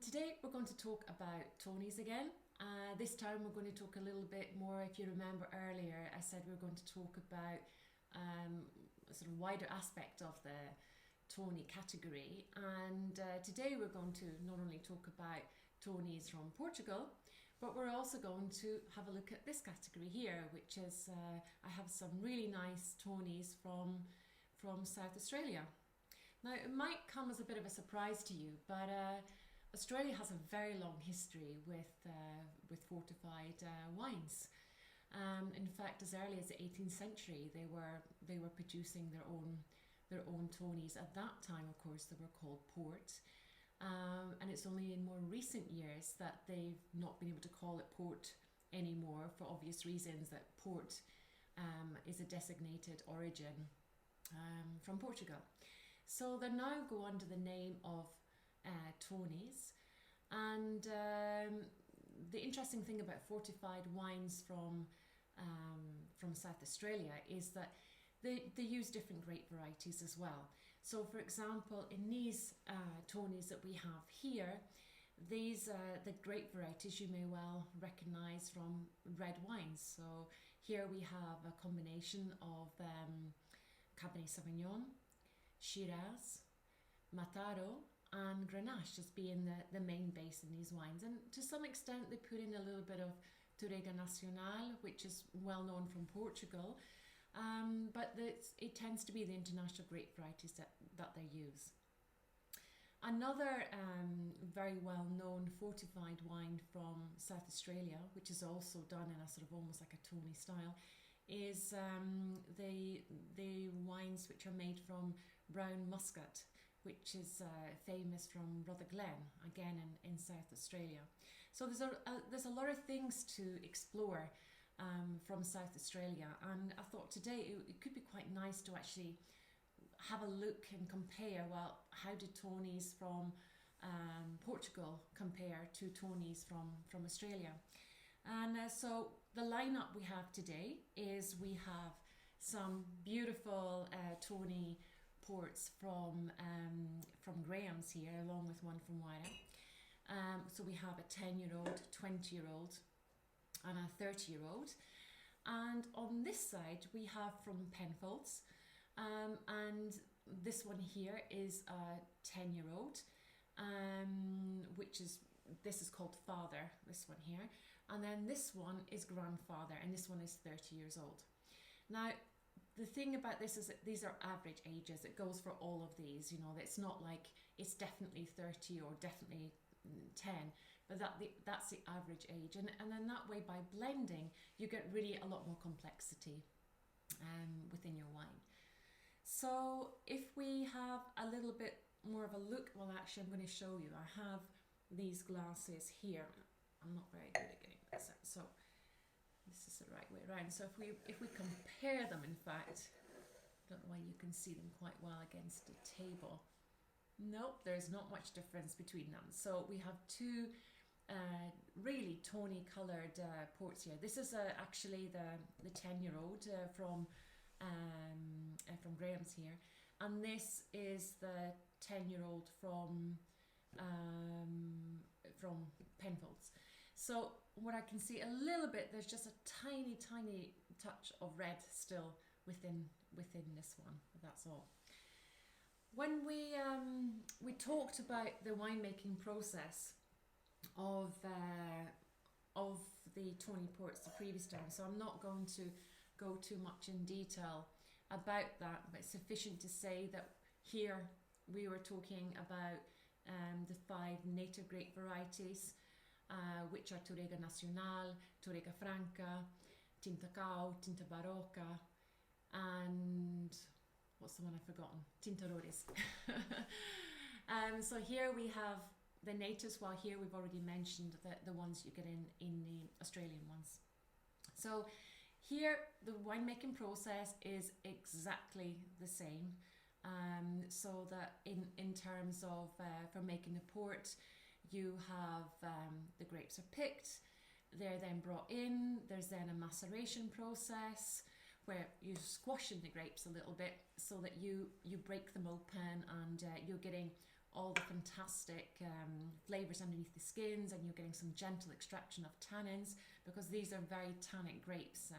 Today we're going to talk about Tawnies again. This time we're going to talk a little bit more. If you remember earlier, I said we are going to talk about a sort of wider aspect of the Tawny category. And today we're going to not only talk about Tawnies from Portugal, but we're also going to have a look at this category here, which is I have some really nice Tawnies from South Australia. Now, it might come as a bit of a surprise to you, but Australia has a very long history with fortified wines. In fact, as early as the 18th century, they were producing their own Tawnies. At that time, of course, they were called port, and it's only in more recent years that they've not been able to call it port anymore, for obvious reasons. That port is a designated origin from Portugal. So they now go under the name of Tawnies. And the interesting thing about fortified wines from South Australia is that they use different grape varieties as well. So, for example, in these Tawnies that we have here, these the grape varieties you may well recognise from red wines. So here we have a combination of Cabernet Sauvignon, Shiraz, Mataro and Grenache as being the main base in these wines. And to some extent they put in a little bit of Touriga Nacional, which is well known from Portugal, but it tends to be the international grape varieties that they use. Another very well known fortified wine from South Australia, which is also done in a sort of almost like a Tawny style, is the wines which are made from brown muscat, which is famous from Rutherglen, again in South Australia. So there's a lot of things to explore from South Australia, and I thought today it could be quite nice to actually have a look and compare, well, how did Tawnies from Portugal compare to Tawnies from Australia? And so the lineup we have today is we have some beautiful Tawny ports from Graham's here, along with one from Wyra. So we have a 10-year-old, 20-year-old and a 30-year-old. And on this side we have from Penfolds, and this one here is a 10-year-old, this is called Father, this one here, and then this one is Grandfather, and this one is 30 years old. Now, the thing about this is that these are average ages. It goes for all of these, you know. It's not like it's definitely 30 or definitely 10, but that's the average age, and then that way, by blending, you get really a lot more complexity within your wine. So if we have a little bit more of a look, well, actually I'm going to show you. I have these glasses here. I'm not very good at getting this out, so this is the right way around. So if we compare them, in fact, I don't know why you can see them quite well against the table. Nope, there's not much difference between them. So we have two really tawny coloured ports here. This is actually the 10-year-old from Graham's here, and this is the 10-year-old from Penfolds. So what I can see a little bit, there's just a tiny touch of red still within this one. That's all. When we talked about the winemaking process of the Tawny ports the previous time, so I'm not going to go too much in detail about that, but it's sufficient to say that here we were talking about the 5 native grape varieties, which are Touriga Nacional, Touriga Franca, Tinta Cao, Tinta Barroca, and what's the one I've forgotten? Tinta Roriz. So here we have the natives, while here we've already mentioned the ones you get in the Australian ones. So here the winemaking process is exactly the same. So that in terms of for making the port, you have the grapes are picked, they're then brought in, there's then a maceration process where you squash in the grapes a little bit so that you break them open, and you're getting all the fantastic flavours underneath the skins, and you're getting some gentle extraction of tannins, because these are very tannic grapes.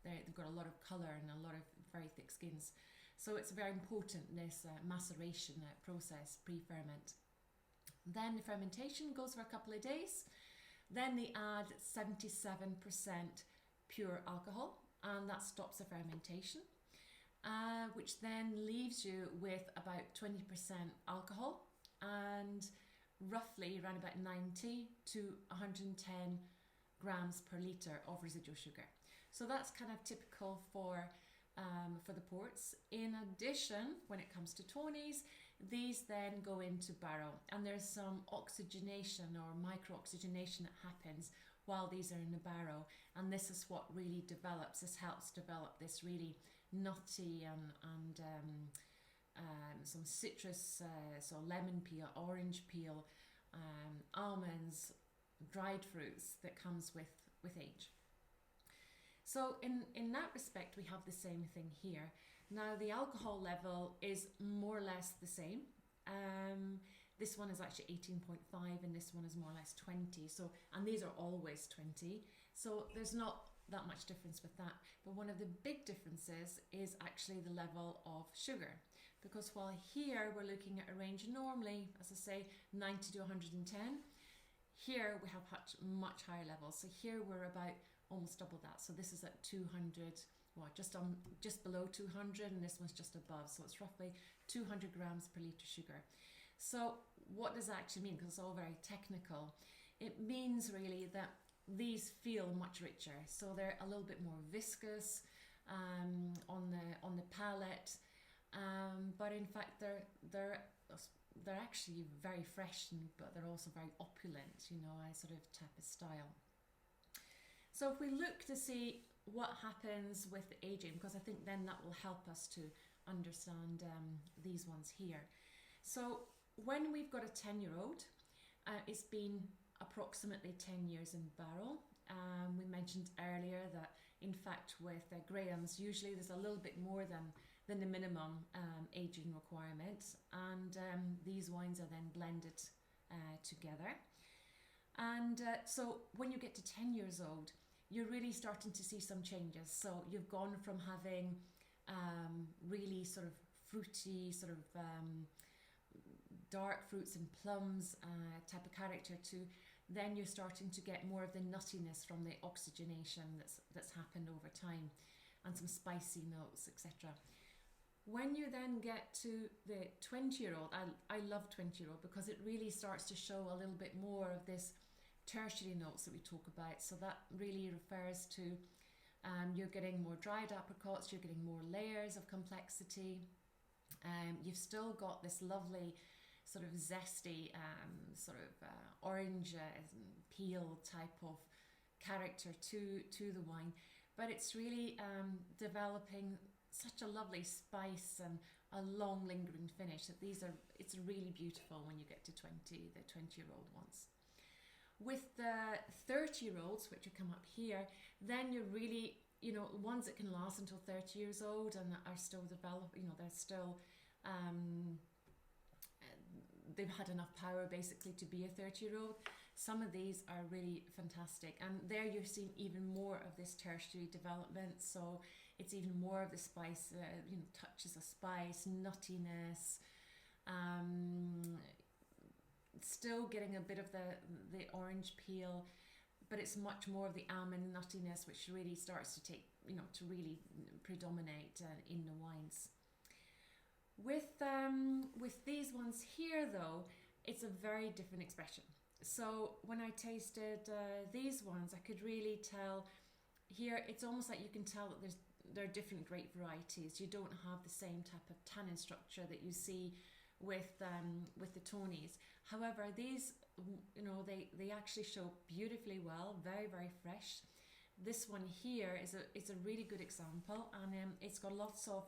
They've got a lot of colour and a lot of very thick skins. So it's very important, this maceration process, pre-ferment. Then the fermentation goes for a couple of days. Then they add 77% pure alcohol, and that stops the fermentation, which then leaves you with about 20% alcohol and roughly around about 90 to 110 grams per litre of residual sugar. So that's kind of typical for the ports. In addition, when it comes to Tawnies, these then go into barrel, and there's some oxygenation or micro-oxygenation that happens while these are in the barrel, and this is what really develops, this helps develop this really nutty and some citrus, so lemon peel, orange peel, almonds, dried fruits that comes with age. So in that respect, we have the same thing here. Now the alcohol level is more or less the same. This one is actually 18.5 and this one is more or less 20. So, and these are always 20. So there's not that much difference with that. But one of the big differences is actually the level of sugar. Because while here we're looking at a range normally, as I say, 90 to 110, here we have much higher levels. So here we're about almost double that. So this is at 200, well, just below 200, and this one's just above. So it's roughly 200 grams per litre sugar. So what does that actually mean? Because it's all very technical. It means really that these feel much richer. So they're a little bit more viscous on the palate, but in fact they're actually very fresh, but they're also very opulent, you know, a sort of type of style. So if we look to see what happens with aging, because I think then that will help us to understand these ones here. So when we've got a 10-year-old, it's been approximately 10 years in barrel. We mentioned earlier that in fact with Grahams, usually there's a little bit more than the minimum aging requirement, and these wines are then blended together. And so when you get to 10 years old, you're really starting to see some changes. So you've gone from having really sort of fruity, sort of dark fruits and plums type of character, to then you're starting to get more of the nuttiness from the oxygenation that's happened over time, and some spicy notes, etc. When you then get to the 20-year-old, I love 20-year-old because it really starts to show a little bit more of this tertiary notes that we talk about. So that really refers to you're getting more dried apricots, you're getting more layers of complexity. You've still got this lovely sort of zesty orange peel type of character to the wine, but it's really developing such a lovely spice and a long lingering finish that it's really beautiful when you get to 20, the 20-year-old ones. With the 30-year-olds, which will come up here, then you're really, you know, ones that can last until 30 years old and are still developing, you know, they're still, they've had enough power basically to be a 30-year-old. Some of these are really fantastic, and there you're seeing even more of this tertiary development. So it's even more of the spice, you know, touches of spice, nuttiness, still getting a bit of the orange peel, but it's much more of the almond nuttiness, which really starts to take, you know, to really predominate in the wines. With these ones here though, it's a very different expression. So when I tasted these ones, I could really tell here, it's almost like you can tell that there are different grape varieties. You don't have the same type of tannin structure that you see with the Tawnies. However, these, you know, they actually show beautifully well, very, very fresh. This one here is a really good example, and it's got lots of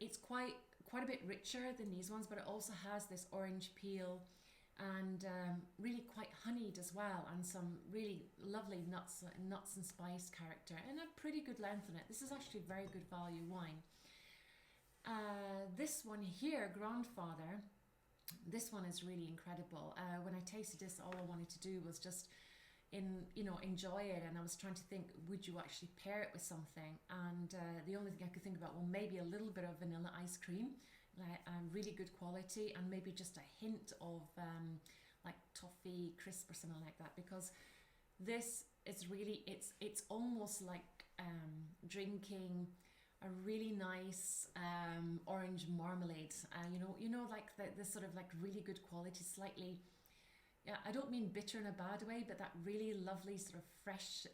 it's quite a bit richer than these ones, but it also has this orange peel and really quite honeyed as well, and some really lovely nuts and spice character, and a pretty good length on it. This is actually a very good value wine. This this one here, Grandfather, this one is really incredible. When I tasted this, all I wanted to do was just enjoy it, and I was trying to think, would you actually pair it with something? And the only thing I could think about, well, maybe a little bit of vanilla ice cream, like really good quality, and maybe just a hint of like toffee crisp or something like that, because this is really, it's almost like drinking a really nice orange marmalade, like the sort of like really good quality, slightly, yeah, I don't mean bitter in a bad way, but that really lovely sort of fresh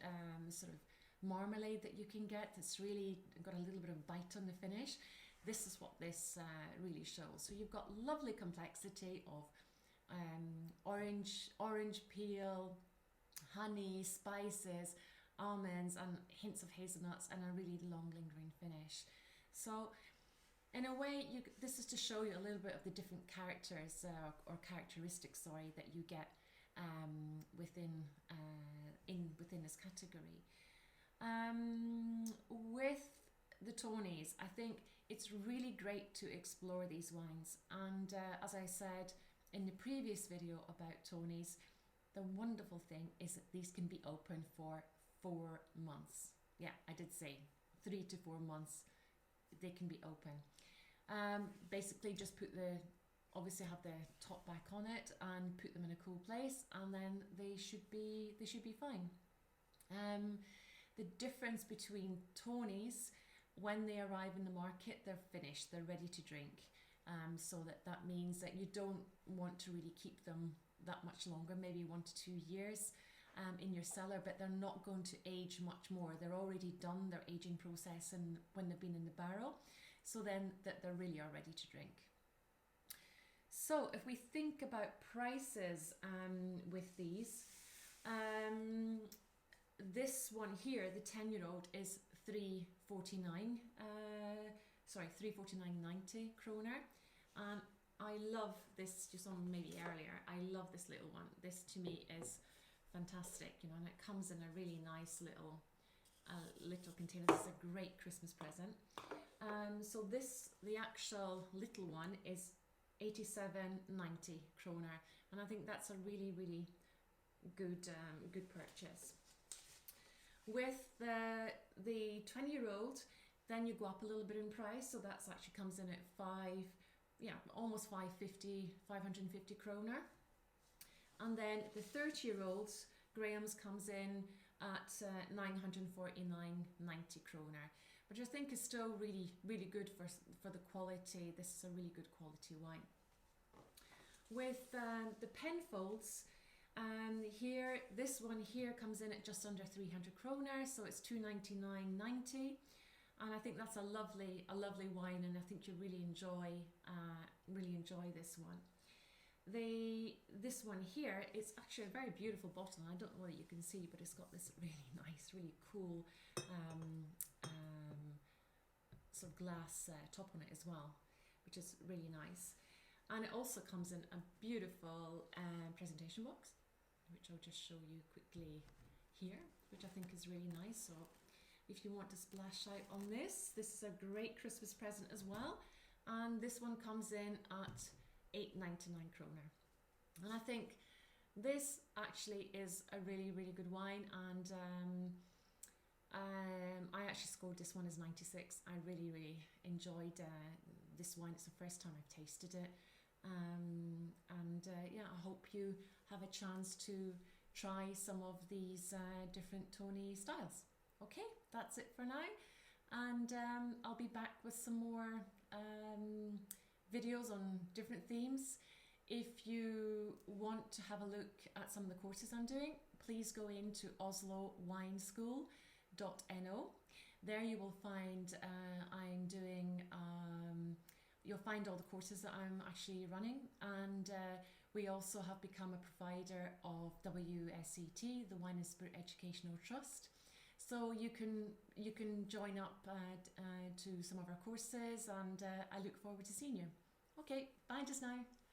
sort of marmalade that you can get that's really got a little bit of bite on the finish. This is what this really shows. So you've got lovely complexity of orange peel, honey, spices, almonds, and hints of hazelnuts, and a really long lingering finish. So in a way, this is to show you a little bit of the different characters or characteristics, sorry, that you get within this category. With the Tawnies, I think it's really great to explore these wines, and as I said in the previous video about Tawnies, the wonderful thing is that these can be open for 4 months. Yeah, I did say 3 to 4 months they can be open. Basically just obviously have the top back on it and put them in a cool place, and then they should be fine. The difference between Tawnies, when they arrive in the market, they're finished, they're ready to drink. So that means that you don't want to really keep them that much longer, maybe 1 to 2 years in your cellar, but they're not going to age much more. They're already done their aging process and when they've been in the barrel, so then that they really are ready to drink. So if we think about prices with these, this one here, the 10-year-old, is 349, sorry, 349.90 kroner, and I love this, just on maybe earlier, I love this little one. This to me is fantastic, and it comes in a really nice little container. This is a great Christmas present. So the actual little one is 87.90 kroner, and I think that's a really, really good purchase. With the 20-year-old, then you go up a little bit in price, so that's actually comes in at almost 550 kroner. And then the 30-year-olds, Graham's, comes in at 949.90 kroner, which I think is still really, really good for the quality. This is a really good quality wine. With the Penfolds, here, this one here comes in at just under 300 kroner, so it's 299.90, and I think that's a lovely wine, and I think you really enjoy this one. This one here, it's actually a very beautiful bottle. I don't know whether you can see, but it's got this really nice, really cool sort of glass top on it as well, which is really nice. And it also comes in a beautiful presentation box, which I'll just show you quickly here, which I think is really nice. So if you want to splash out on this is a great Christmas present as well. And this one comes in at 899 kroner. And I think this actually is a really, really good wine, and I actually scored this one as 96. I really, really enjoyed this wine. It's the first time I've tasted it. Yeah, I hope you have a chance to try some of these different Tawny styles. Okay, that's it for now, and I'll be back with some more videos on different themes. If you want to have a look at some of the courses I'm doing, please go into oslowineschool.no. There you will find you'll find all the courses that I'm actually running, and we also have become a provider of WSET, the Wine and Spirit Educational Trust. So you can join up to some of our courses, and I look forward to seeing you. Okay, bye just now.